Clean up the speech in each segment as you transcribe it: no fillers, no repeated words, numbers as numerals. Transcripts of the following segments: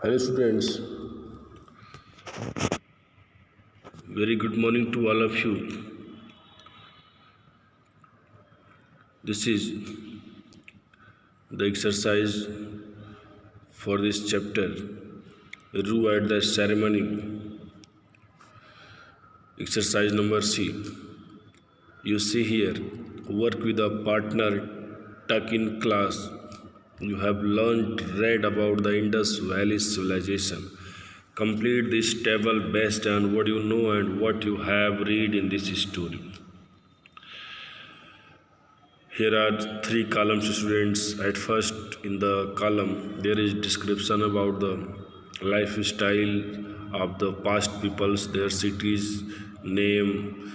Hello students, very good morning to all of you. This is the exercise for this chapter, Rue at the ceremony. Exercise number C. You see here, work with a partner, tuck in class. You have read about the Indus Valley civilization. Complete this table based on what you know and what you have read in this story. Here are three columns, students. At first, in the column, there is description about the lifestyle of the past peoples, their cities, name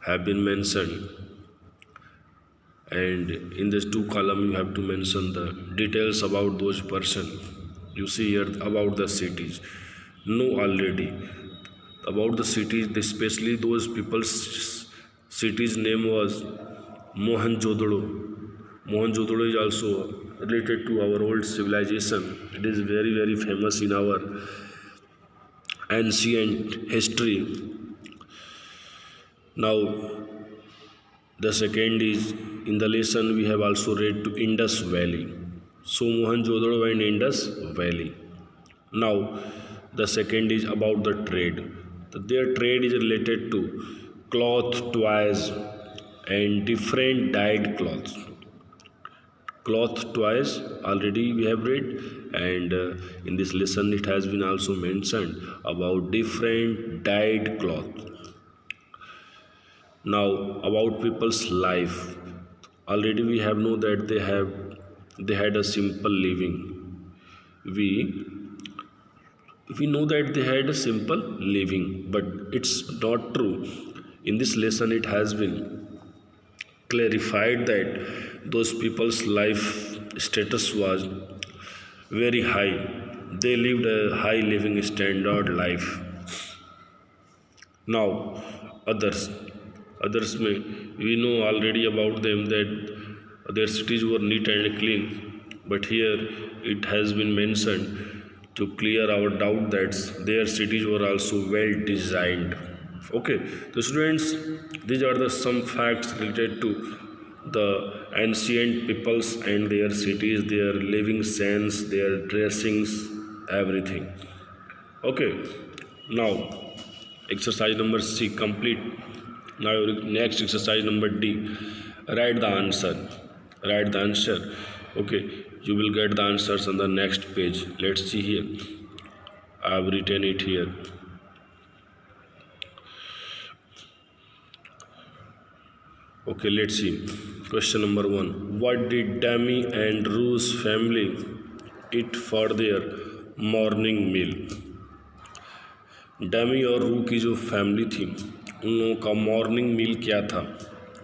have been mentioned. And in this two column, you have to mention the details about those person. You see here about the cities. Know already about the cities, especially those people's city's name was Mohenjo-daro. Mohenjo-daro is also related to our old civilization. It is very, very famous in our ancient history. Now, the second is, in the lesson we have also read to Indus Valley. So, Mohenjo-daro and Indus Valley. Now, the second is about the trade. Their trade is related to cloth, toys, and different dyed cloths. Cloth, toys already we have read, and in this lesson it has been also mentioned about different dyed cloth. Now about people's life, already we have know that they had a simple living. We know that they had a simple living, but it's not true. In this lesson it has been clarified that those people's life status was very high. They lived a high living standard life. Now others may we know already about them that their cities were neat and clean, but here it has been mentioned to clear our doubt that their cities were also well designed. Okay, so students, these are the some facts related to the ancient peoples and their cities, their living sense, their dressings, everything. Okay, now exercise number C complete. Now next exercise number D. Write the answer. Write the answer. Okay, you will get the answers on the next page. Let's see here. I have written it here. Okay, let's see. Question number 1. What did Demi and Rue's family eat for their morning meal? Demi और रू की जो family थी उन लोगों का morning मील क्या था,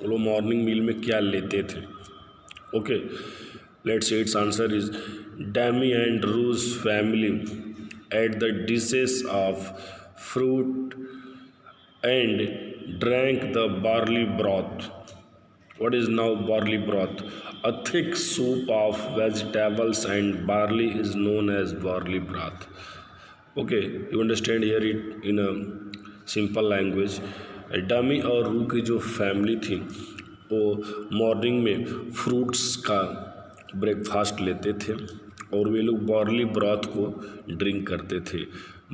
वो लोग मॉर्निंग मील में क्या लेते थे? Okay, let's see it's answer is Demi and Rue's family ate the dishes of fruit and drank the barley broth. What is now barley broth? A thick soup of vegetables and barley is known as barley broth. Okay, you understand here it in a simple language. Dummy और रू की जो family थी वो morning में fruits का breakfast लेते थे और वे लोग बार्ली ब्रॉथ को ड्रिंक करते थे.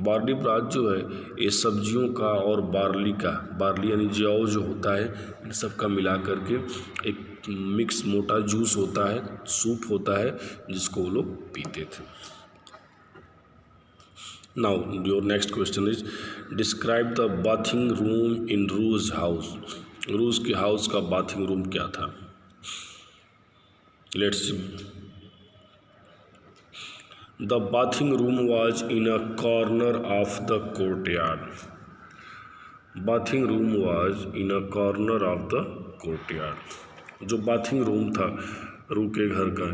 बार्ली ब्रॉथ जो है ये सब्जियों का और बार्ली यानी जौ जो होता है इन सब का मिला करके एक मिक्स मोटा जूस होता है, सूप होता है जिसको वो लोग पीते थे. Now your next question is describe the bathing room in Rue's house. रूस के हाउस का बाथिंग रूम क्या था? Let's see. The bathing room was in a corner of the courtyard. Bathing room was in a corner of the courtyard. जो bathing room था रू के घर का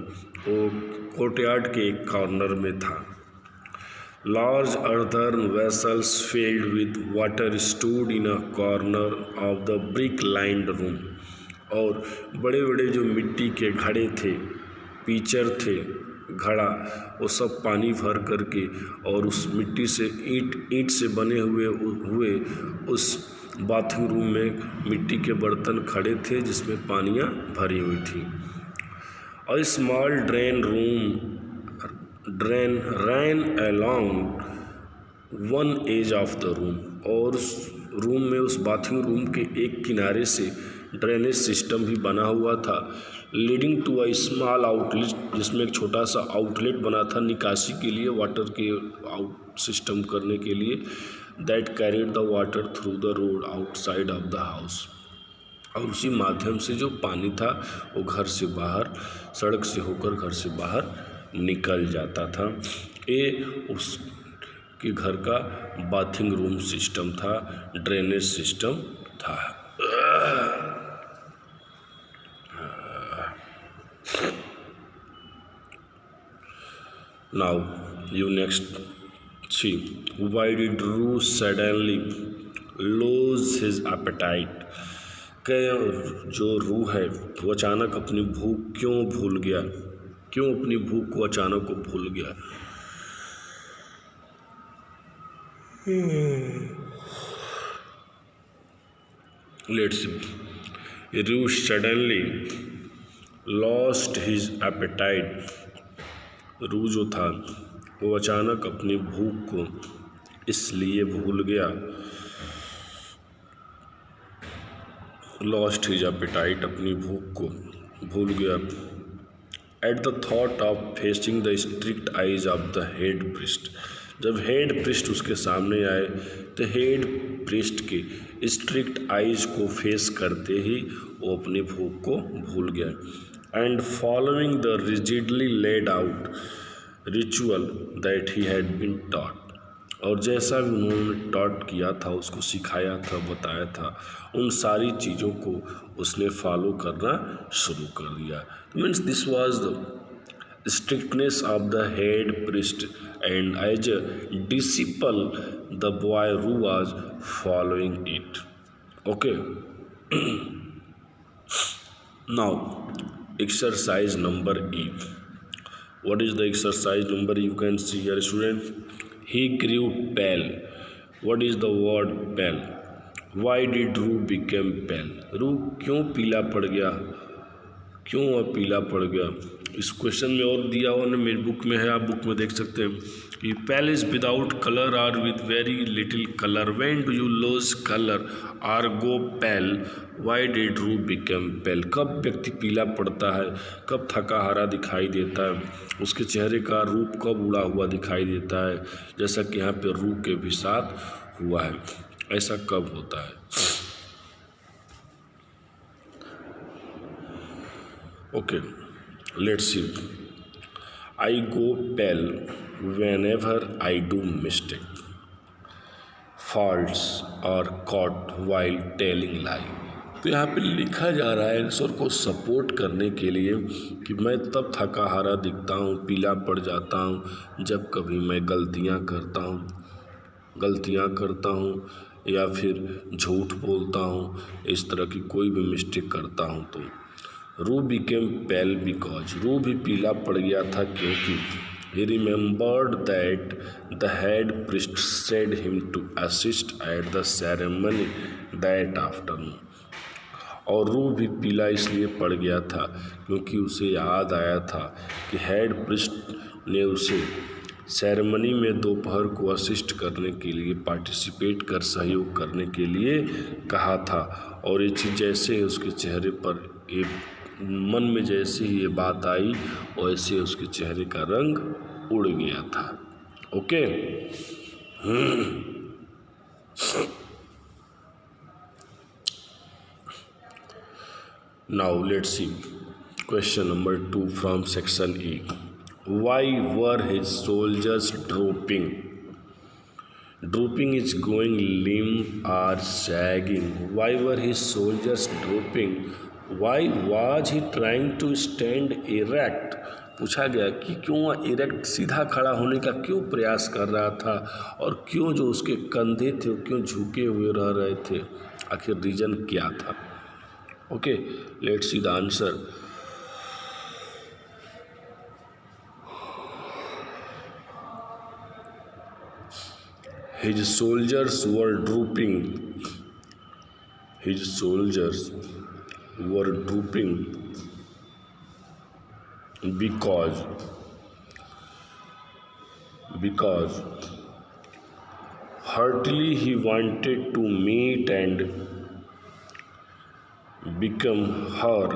वो कोर्टयार्ड के एक कॉर्नर में था. Large earthen vessels filled with water stood in a corner of the brick-lined room. और बड़े बड़े जो मिट्टी के घड़े थे, पीचर थे, घड़ा, वो सब पानी भर करके और उस मिट्टी से ईंट से बने हुए उस बाथरूम रूम में मिट्टी के बर्तन खड़े थे जिसमें पानियाँ भरी हुई थी। A small drain ran along one edge of the room, और उस रूम में, उस बाथरूम रूम के एक किनारे से ड्रेनेज सिस्टम भी बना हुआ था, leading to a small outlet, जिसमें एक छोटा सा आउटलेट बना था निकासी के लिए, वाटर के आउट सिस्टम करने के लिए, that carried the water through the road outside of the house, और उसी माध्यम से जो पानी था वो घर से बाहर, सड़क से होकर घर से बाहर निकल जाता था। ये उसके घर का बाथिंग रूम सिस्टम था, ड्रेनेज सिस्टम था। Now you next see, why did Ru suddenly lose his appetite? कि जो रू है वो अचानक अपनी भूख क्यों भूल गया, क्यों अपनी भूख को अचानक को भूल गया? Let's see. Ru suddenly lost his appetite. रू जो था वो अचानक अपनी भूख को इसलिए भूल गया, लॉस्ट हिज एपेटाइट, अपनी भूख को भूल गया, at the thought of facing the strict eyes of the head priest. जब हेड प्रिस्ट उसके सामने आए तो हेड प्रिस्ट के स्ट्रिक्ट आइज को फेस करते ही वो अपनी भूख को भूल गया, and following the rigidly laid out ritual that he had been taught, और जैसा भी उन्होंने टॉट किया था, उसको सिखाया था, बताया था, उन सारी चीज़ों को उसने फॉलो करना शुरू कर दिया। Means this was the strictness of the head priest, and as a disciple the boy रू was following it. Okay, now exercise number E. What is the exercise number? You can see here, student. He grew pale. What is the word pale? Why did Ru become pale? रू क्यों पीला पड़ गया, क्यों वह पीला पड़ गया? इस क्वेश्चन में और दिया हुआ ना, मेरी बुक में है, आप बुक में देख सकते हैं कि पेल इज विदाउट कलर और with very little colour, when do you lose colour और गो पेल, व्हाई डिड रू बिकम पेल? कब व्यक्ति पीला पड़ता है, कब थका हारा दिखाई देता है, उसके चेहरे का रूप कब उड़ा हुआ दिखाई देता है, जैसा कि यहाँ पे रू के भी साथ हुआ है, ऐसा कब होता है? Okay, let's see. I go pale whenever I do mistake, faults or caught while telling lie. तो यहाँ पे लिखा जा रहा है आंसर को सपोर्ट करने के लिए कि मैं तब थका हारा दिखता हूँ, पीला पड़ जाता हूँ, जब कभी मैं गलतियाँ करता हूँ या फिर झूठ बोलता हूँ, इस तरह की कोई भी मिस्टेक करता हूँ। तो रू बिकेम पेल बिकॉज, रू भी पीला पड़ गया था क्योंकि he remembered that the head priest said him to assist at the ceremony that afternoon. और रू भी पीला इसलिए पड़ गया था क्योंकि उसे याद आया था कि हेड प्रिस्ट ने उसे सेरेमनी में दोपहर को असिस्ट करने के लिए, पार्टिसिपेट कर सहयोग करने के लिए कहा था, और ये चीज़ जैसे उसके चेहरे पर एक मन में जैसे ही ये बात आई वैसे उसके चेहरे का रंग उड़ गया था। Okay, now let's see question number 2 from section A. Why were his soldiers drooping? Drooping is going limp or sagging. Why were his soldiers drooping? Why was he trying to stand erect? पूछा गया कि क्यों वह erect, सीधा खड़ा होने का क्यों प्रयास कर रहा था, और क्यों जो उसके कंधे थे वो क्यों झुके हुए रह रहे थे, आखिर रीजन क्या था? Okay, let's see the answer. His soldiers were drooping. His soldiers were drooping because heartily he wanted to meet and become her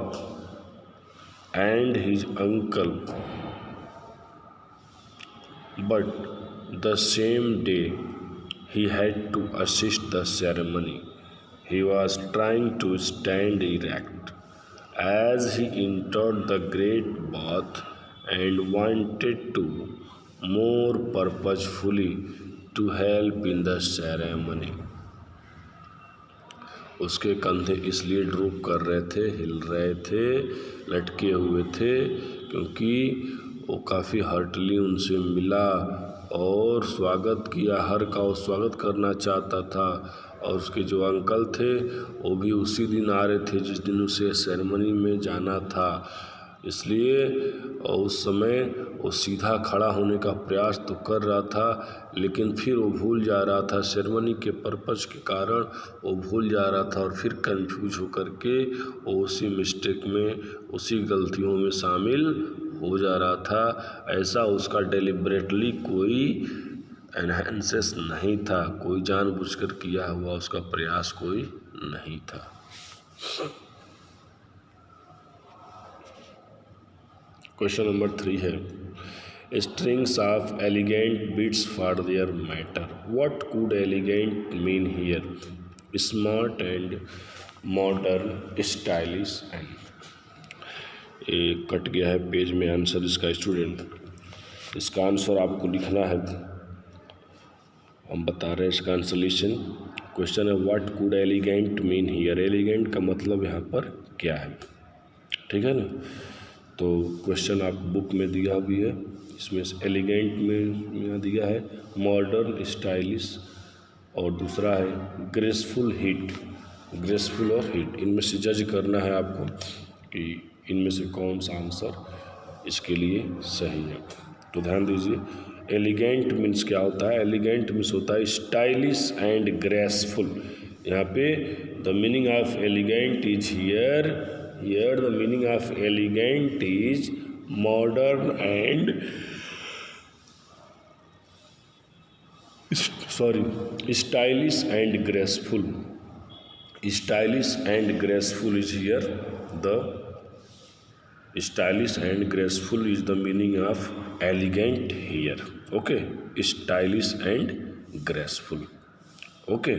and his uncle. But the same day he had to assist the ceremony. He was trying to stand erect as he entered the great bath and wanted to more purposefully to help in the ceremony. उसके कंधे इसलिए drupe कर रहे थे, हिल रहे थे, लटके हुए थे, क्योंकि वो काफ़ी हार्टली उनसे मिला और स्वागत किया। हर का वो स्वागत करना चाहता था। और उसके जो अंकल थे वो भी उसी दिन आ रहे थे जिस दिन उसे सेरेमनी में जाना था। इसलिए उस समय वो सीधा खड़ा होने का प्रयास तो कर रहा था, लेकिन फिर वो भूल जा रहा था, सेरेमनी के पर्पज़ के कारण वो भूल जा रहा था और फिर कंफ्यूज होकर के वो उसी मिस्टेक में, उसी गलतियों में शामिल हो जा रहा था। ऐसा उसका डेलिब्रेटली कोई एनहेंसेस नहीं था, कोई जानबूझकर किया हुआ उसका प्रयास कोई नहीं था। क्वेश्चन नंबर 3 है, strings of elegant bits for their matter. What could elegant mean here? Smart and modern, stylish and एक कट गया है पेज में आंसर इसका स्टूडेंट। इसका आंसर आपको लिखना है, हम बता रहे हैं इसका आंसलेशन। क्वेश्चन है what could elegant mean here. Elegant का मतलब यहाँ पर क्या है, ठीक है ना। तो क्वेश्चन आप बुक में दिया भी है, इसमें एलिगेंट में यहाँ दिया है मॉडर्न, स्टाइलिश और दूसरा है ग्रेसफुल हिट। ग्रेसफुल और हिट, इनमें से जज करना है आपको कि इनमें से कौन सा आंसर इसके लिए सही है। तो ध्यान दीजिए, एलिगेंट मीन्स क्या होता है। एलिगेंट मीन्स होता है स्टाइलिश एंड ग्रेसफुल। यहाँ पे the meaning of elegant is here the meaning of elegant is modern and stylish and graceful. Stylish and graceful is here the stylish and graceful is the meaning of elegant here. Okay, stylish and graceful. Okay.